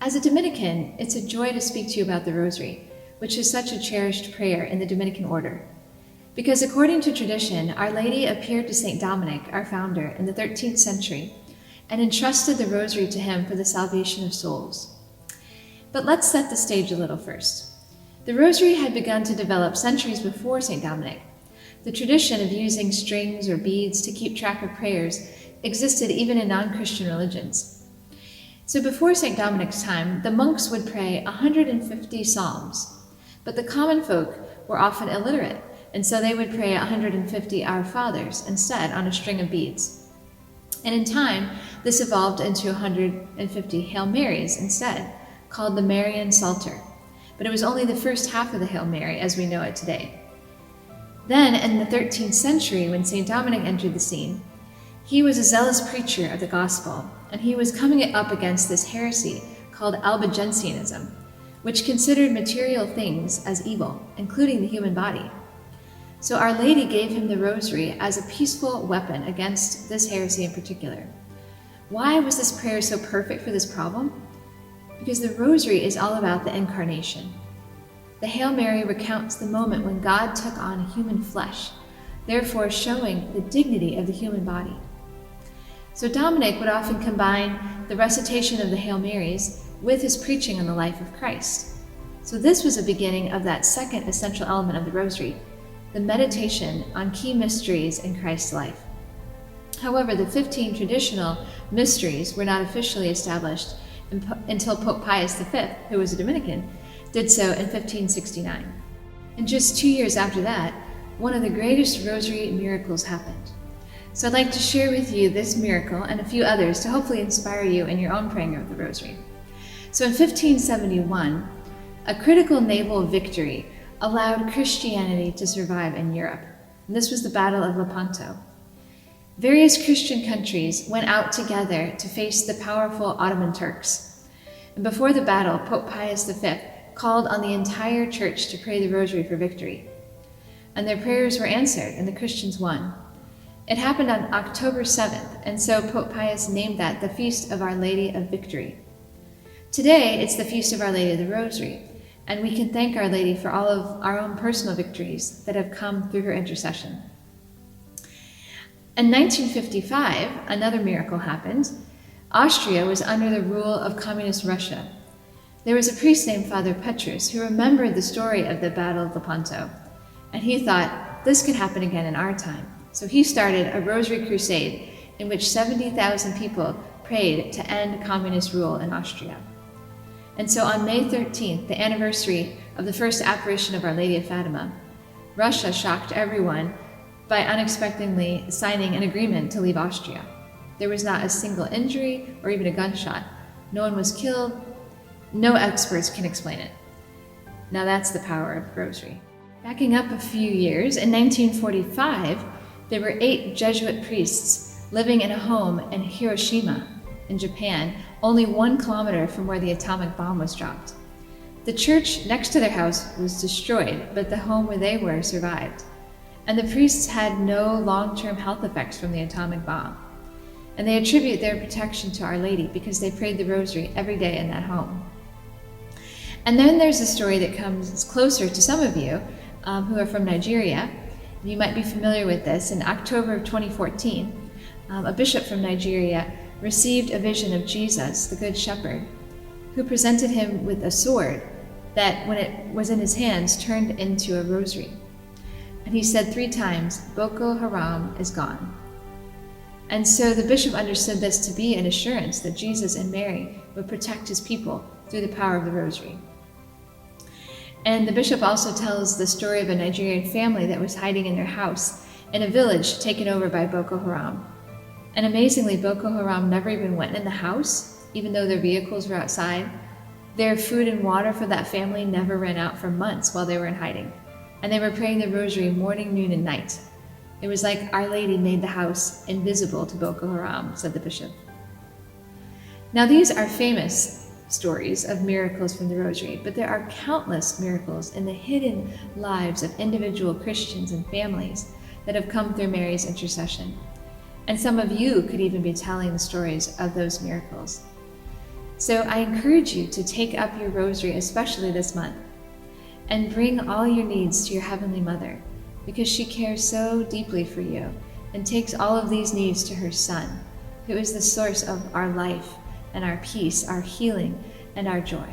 As a Dominican, it's a joy to speak to you about the Rosary, which is such a cherished prayer in the Dominican order. Because according to tradition, Our Lady appeared to St. Dominic, our founder, in the 13th century, and entrusted the Rosary to him for the salvation of souls. But let's set the stage a little first. The Rosary had begun to develop centuries before St. Dominic. The tradition of using strings or beads to keep track of prayers existed even in non-Christian religions. So before St. Dominic's time, the monks would pray 150 psalms, but the common folk were often illiterate, and so they would pray 150 Our Fathers instead on a string of beads. And in time, this evolved into 150 Hail Marys instead, called the Marian Psalter. But it was only the first half of the Hail Mary as we know it today. Then, in the 13th century, when St. Dominic entered the scene, he was a zealous preacher of the gospel, and he was coming up against this heresy called Albigensianism, which considered material things as evil, including the human body. So Our Lady gave him the Rosary as a peaceful weapon against this heresy in particular. Why was this prayer so perfect for this problem? Because the Rosary is all about the Incarnation. The Hail Mary recounts the moment when God took on human flesh, therefore showing the dignity of the human body. So Dominic would often combine the recitation of the Hail Marys with his preaching on the life of Christ. So this was the beginning of that second essential element of the Rosary, the meditation on key mysteries in Christ's life. However, the 15 traditional mysteries were not officially established until Pope Pius V, who was a Dominican, did so in 1569. And just 2 years after that, one of the greatest Rosary miracles happened. So I'd like to share with you this miracle and a few others to hopefully inspire you in your own praying of the Rosary. So in 1571, a critical naval victory allowed Christianity to survive in Europe. And this was the Battle of Lepanto. Various Christian countries went out together to face the powerful Ottoman Turks. And before the battle, Pope Pius V called on the entire church to pray the Rosary for victory. And their prayers were answered, and the Christians won. It happened on October 7th, and so Pope Pius named that the Feast of Our Lady of Victory. Today, it's the Feast of Our Lady of the Rosary, and we can thank Our Lady for all of our own personal victories that have come through her intercession. In 1955, another miracle happened. Austria was under the rule of communist Russia. There was a priest named Father Petrus who remembered the story of the Battle of Lepanto, and he thought this could happen again in our time. So he started a Rosary crusade in which 70,000 people prayed to end communist rule in Austria. And so on May 13th, the anniversary of the first apparition of Our Lady of Fatima, Russia shocked everyone by unexpectedly signing an agreement to leave Austria. There was not a single injury or even a gunshot. No one was killed. No experts can explain it. Now that's the power of the Rosary. Backing up a few years, in 1945, there were 8 Jesuit priests living in a home in Hiroshima, in Japan, only 1 kilometer from where the atomic bomb was dropped. The church next to their house was destroyed, but the home where they were survived. And the priests had no long-term health effects from the atomic bomb. And they attribute their protection to Our Lady because they prayed the Rosary every day in that home. And then there's a story that comes closer to some of you who are from Nigeria. You might be familiar with this. In October of 2014, a bishop from Nigeria received a vision of Jesus, the Good Shepherd, who presented him with a sword that, when it was in his hands, turned into a rosary. And he said 3 times, "Boko Haram is gone." And so the bishop understood this to be an assurance that Jesus and Mary would protect his people through the power of the Rosary. And the bishop also tells the story of a Nigerian family that was hiding in their house in a village taken over by Boko Haram. And amazingly, Boko Haram never even went in the house, even though their vehicles were outside. Their food and water for that family never ran out for months while they were in hiding. And they were praying the Rosary morning, noon, and night. It was like Our Lady made the house invisible to Boko Haram, said the bishop. Now these are famous stories of miracles from the Rosary, but there are countless miracles in the hidden lives of individual Christians and families that have come through Mary's intercession. And some of you could even be telling the stories of those miracles. So I encourage you to take up your rosary, especially this month, and bring all your needs to your Heavenly Mother, because she cares so deeply for you and takes all of these needs to her Son, who is the source of our life and our peace, our healing, and our joy.